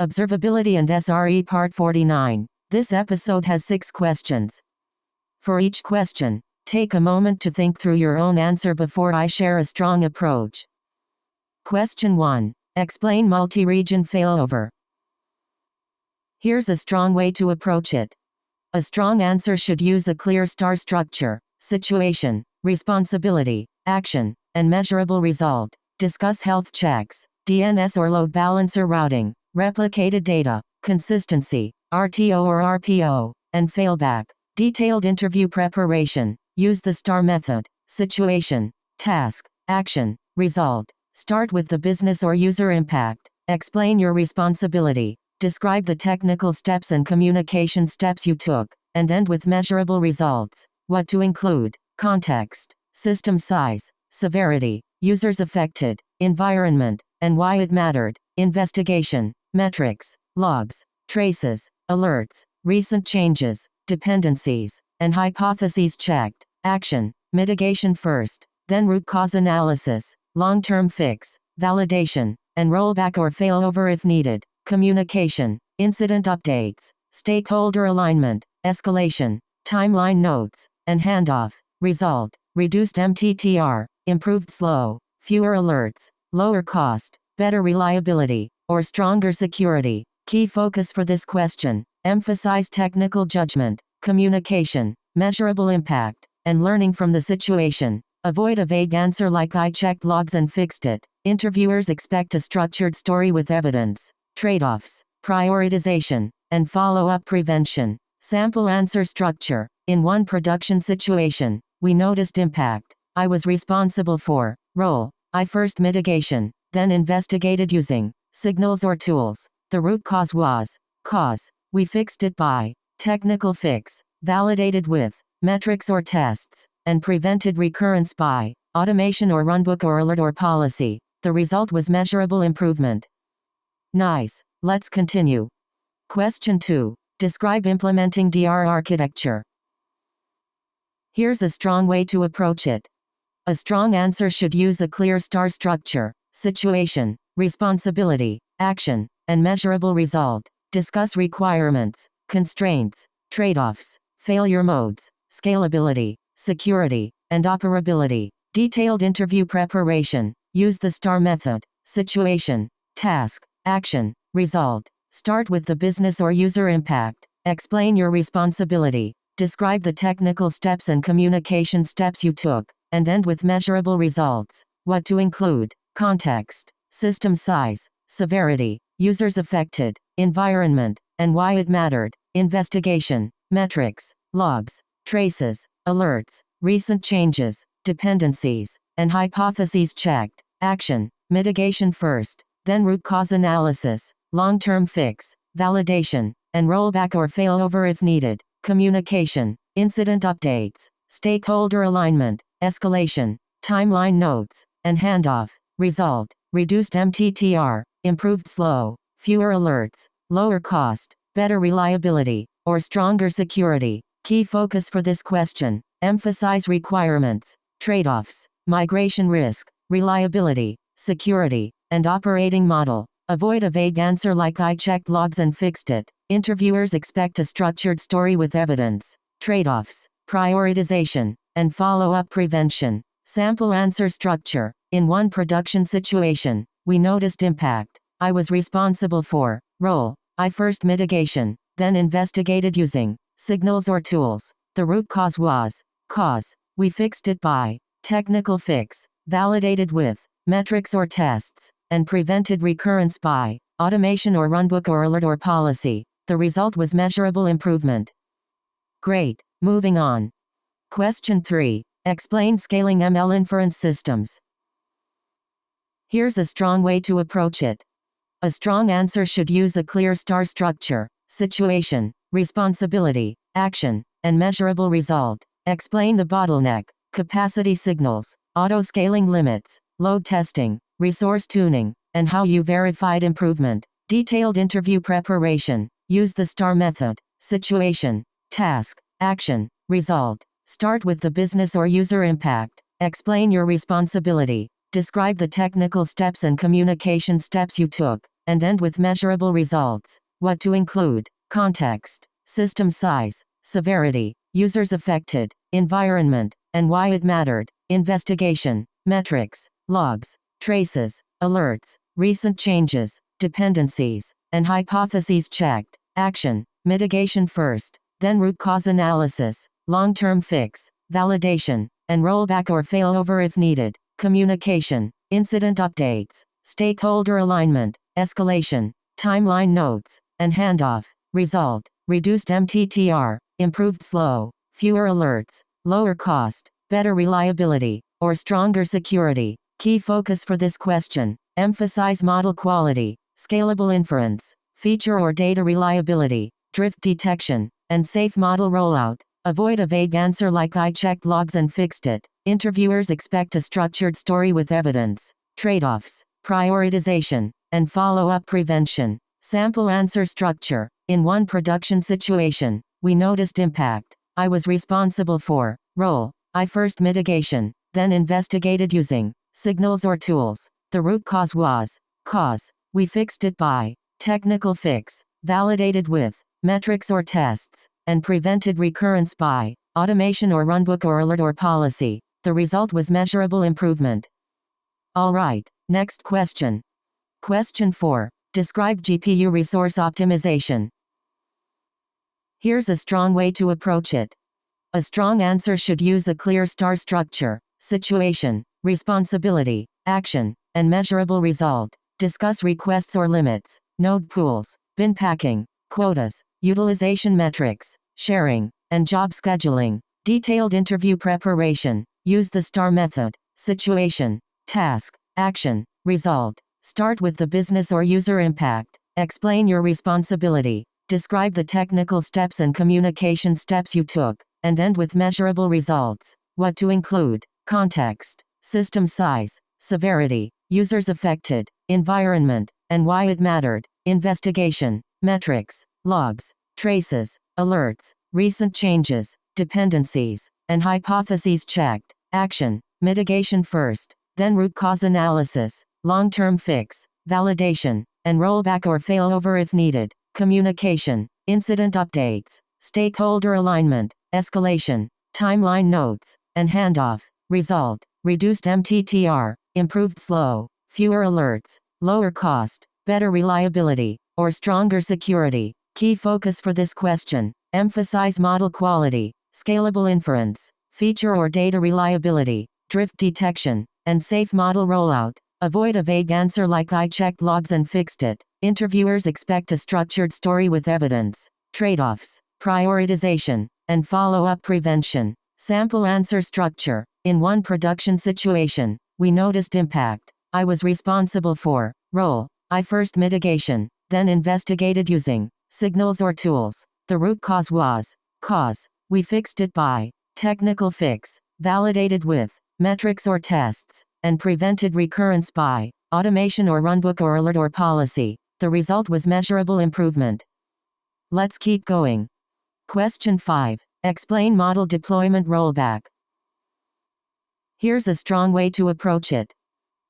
Observability and SRE Part 49. This episode has 6 questions. For each question, take a moment to think through your own answer before I share a strong approach. Question 1. Explain multi-region failover. Here's a strong way to approach it. A strong answer should use a clear star structure: situation, responsibility, action, and measurable result. Discuss health checks, DNS or load balancer routing, replicated data, consistency, RTO or RPO, and failback. Detailed interview preparation. Use the STAR method: situation, task, action, result. Start with the business or user impact. Explain your responsibility. Describe the technical steps and communication steps you took, and end with measurable results. What to include: context, system size, severity, users affected, environment, and why it mattered, investigation, metrics, logs, traces, alerts, recent changes, dependencies, and hypotheses checked. Action, mitigation first, then root cause analysis, long-term fix, validation, and rollback or failover if needed. Communication, incident updates, stakeholder alignment, escalation, timeline notes, and handoff. Result, reduced MTTR, improved slow, fewer alerts, lower cost, better reliability, or stronger security. Key focus for this question: emphasize technical judgment, communication, measurable impact, and learning from the situation. Avoid a vague answer like "I checked logs and fixed it." Interviewers expect a structured story with evidence. Trade-offs, prioritization, and follow-up prevention. Sample answer structure. In one production situation, we noticed impact. I was responsible for. Role: I first mitigation, then investigated using signals or tools. The root cause was cause. We fixed it by technical fix, validated with metrics or tests, and prevented recurrence by automation or runbook or alert or policy. The result was measurable improvement. Nice. Let's continue. Question 2. Describe implementing DR architecture. Here's a strong way to approach it. A strong answer should use a clear star structure: situation, responsibility, action, and measurable result. Discuss requirements, constraints, trade-offs, failure modes, scalability, security, and operability. Detailed interview preparation. Use the STAR method: situation, task, action, result. Start with the business or user impact. Explain your responsibility. Describe the technical steps and communication steps you took, and end with measurable results. What to include: context, system size, severity, users affected, environment, and why it mattered, investigation, metrics, logs, traces, alerts, recent changes, dependencies, and hypotheses checked. Action, mitigation first, then root cause analysis, long-term fix, validation, and rollback or failover if needed. Communication, incident updates, stakeholder alignment, escalation, timeline notes, and handoff. Result, reduced MTTR, improved slow, fewer alerts, lower cost, better reliability, or stronger security. Key focus for this question: emphasize requirements, trade-offs, migration risk, reliability, security, and operating model. Avoid a vague answer like "I checked logs and fixed it." Interviewers expect a structured story with evidence. Trade-offs, prioritization, and follow-up prevention. Sample answer structure. In one production situation, we noticed impact. I was responsible for. Role: I first mitigation, then investigated using signals or tools. The root cause was cause. We fixed it by technical fix, validated with metrics or tests, and prevented recurrence by automation or runbook or alert or policy. The result was measurable improvement. Great. Moving on. Question 3. Explain scaling ML inference systems. Here's a strong way to approach it. A strong answer should use a clear star structure: situation, responsibility, action, and measurable result. Explain the bottleneck: capacity signals, auto-scaling limits, load testing, resource tuning, and how you verified improvement. Detailed interview preparation. Use the STAR method: situation, task, action, result. Start with the business or user impact. Explain your responsibility. Describe the technical steps and communication steps you took, and end with measurable results. What to include: context, system size, severity, users affected, environment, and why it mattered, investigation, metrics, logs, traces, alerts, recent changes, dependencies, and hypotheses checked, action, mitigation first, then root cause analysis, long-term fix, validation, and rollback or failover if needed, communication, incident updates, stakeholder alignment, escalation, timeline notes, and handoff. Result: reduced MTTR, improved slow, fewer alerts, lower cost, better reliability, or stronger security. Key focus for this question: emphasize model quality, scalable inference, feature or data reliability, drift detection, and safe model rollout. Avoid a vague answer like "I checked logs and fixed it." Interviewers expect a structured story with evidence. Trade-offs: prioritization, and follow-up prevention. Sample answer structure: in one production situation, we noticed impact. I was responsible for. Role: I first mitigation, then investigated using signals or tools. The root cause was. Cause: we fixed it by. Technical fix: validated with metrics or tests, and prevented recurrence by automation or runbook or alert or policy. The result was measurable improvement. Alright, next question. Question 4. Describe GPU resource optimization. Here's a strong way to approach it. A strong answer should use a clear star structure: situation, responsibility, action, and measurable result. Discuss requests or limits, node pools, bin packing, quotas, utilization metrics, sharing, and job scheduling. Detailed interview preparation. Use the STAR method: situation, task, action, result. Start with the business or user impact. Explain your responsibility. Describe the technical steps and communication steps you took, and end with measurable results. What to include: context, system size, severity, users affected, environment, and why it mattered, investigation, metrics, logs, traces, alerts, recent changes, dependencies, and hypotheses checked, action, mitigation first, then root cause analysis, long-term fix, validation, and rollback or failover if needed, communication, incident updates, stakeholder alignment, escalation, timeline notes, and handoff. Result: reduced MTTR, improved slow, fewer alerts, lower cost, better reliability, or stronger security. Key focus for this question: emphasize model quality, scalable inference, feature or data reliability, drift detection, and safe model rollout. Avoid a vague answer like "I checked logs and fixed it." Interviewers expect a structured story with evidence. Trade-offs: prioritization, and follow-up prevention. Sample answer structure: in one production situation, we noticed impact. I was responsible for. Role: I first mitigation, then investigated using signals or tools. The root cause was. Cause: we fixed it by. Technical fix: validated with metrics or tests, and prevented recurrence by automation or runbook or alert or policy. The result was measurable improvement. Let's keep going. Question 5. Explain model deployment rollback. Here's a strong way to approach it.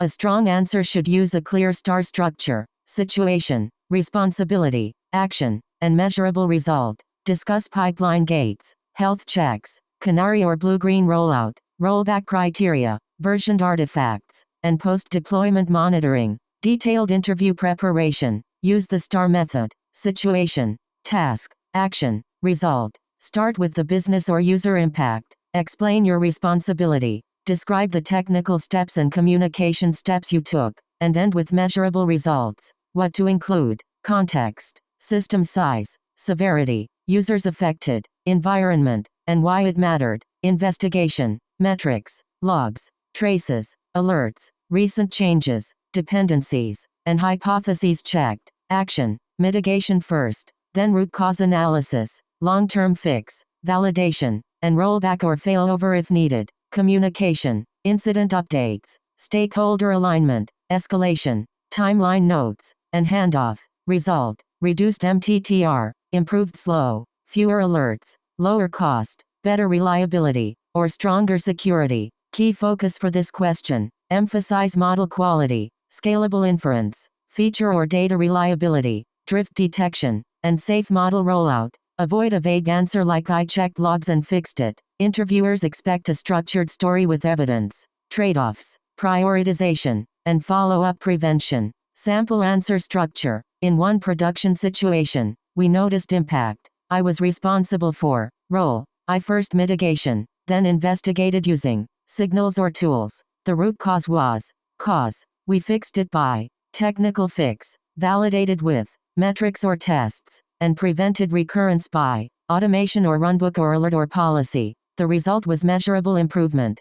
A strong answer should use a clear star structure: situation, responsibility, action, and measurable result. Discuss pipeline gates, health checks, canary or blue-green rollout, rollback criteria, versioned artifacts, and post-deployment monitoring. Detailed interview preparation. Use the STAR method: situation, task, action, result. Start with the business or user impact. Explain your responsibility. Describe the technical steps and communication steps you took, and end with measurable results. What to include: context, system size, severity, users affected, environment, and why it mattered, investigation, metrics, logs, traces, alerts, recent changes, dependencies, and hypotheses checked, action, mitigation first, then root cause analysis, long-term fix, validation, and rollback or failover if needed, communication, incident updates, stakeholder alignment, escalation, timeline notes, and handoff. Result: reduced MTTR, improved slow, fewer alerts, lower cost, better reliability, or stronger security. Key focus for this question: Emphasize model quality, scalable inference, feature or data reliability, drift detection, and safe model rollout. Avoid a vague answer like "I checked logs and fixed it." Interviewers expect a structured story with evidence. Trade-offs, prioritization, and follow-up prevention. Sample answer structure. In one production situation, we noticed impact. I was responsible for. Role. I first mitigation, then investigated using signals or tools. The root cause was. Cause. We fixed it by. Technical fix. Validated with metrics or tests, and prevented recurrence by automation or runbook or alert or policy. The result was measurable improvement.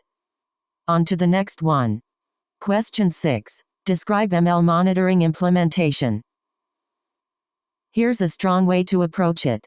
On to the next one. Question 6. Describe ML monitoring implementation. Here's a strong way to approach it.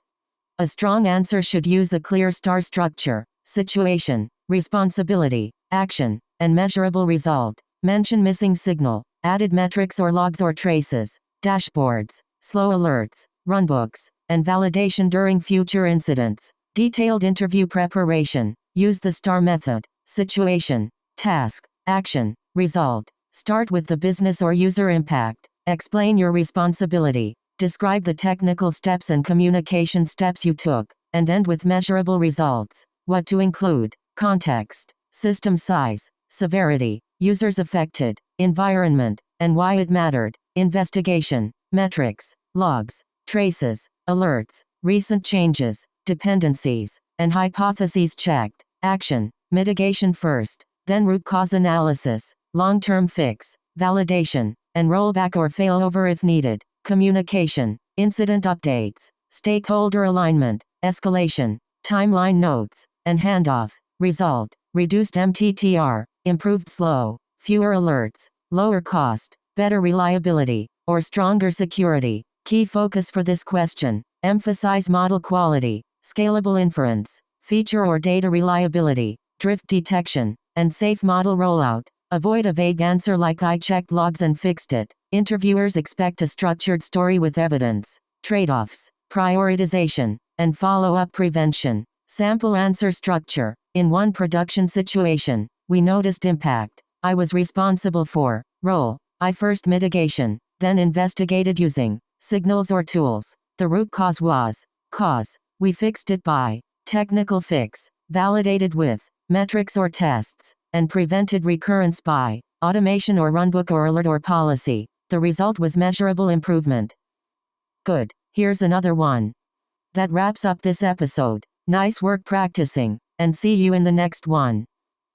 A strong answer should use a clear star structure: situation, responsibility, action, and measurable result. Mention missing signal, added metrics or logs or traces, dashboards, slow alerts, runbooks, and validation during future incidents. Detailed interview preparation. Use the STAR method: situation, task, action, result. Start with the business or user impact. Explain your responsibility. Describe the technical steps and communication steps you took, and end with measurable results. What to include: context, system size, severity, users affected, environment, and why it mattered. Investigation, metrics, logs, traces, alerts, recent changes, dependencies, and hypotheses checked. Action, mitigation first, then root cause analysis, long-term fix, validation, and rollback or failover if needed. Communication, incident updates, stakeholder alignment, escalation, timeline notes, and handoff. Result, reduced MTTR, improved slow, fewer alerts, lower cost, better reliability, or stronger security. Key focus for this question: emphasize model quality, scalable inference, feature or data reliability, drift detection, and safe model rollout. Avoid a vague answer like "I checked logs and fixed it." Interviewers expect a structured story with evidence. Trade-offs, prioritization, and follow-up prevention. Sample answer structure. In one production situation, we noticed impact. I was responsible for. Role. I first mitigation, then investigated using signals or tools. The root cause was. Cause. We fixed it by technical fix. Validated with metrics or tests, and prevented recurrence by automation or runbook or alert or policy. The result was measurable improvement. Good. Here's another one. That wraps up this episode. Nice work practicing, and see you in the next one.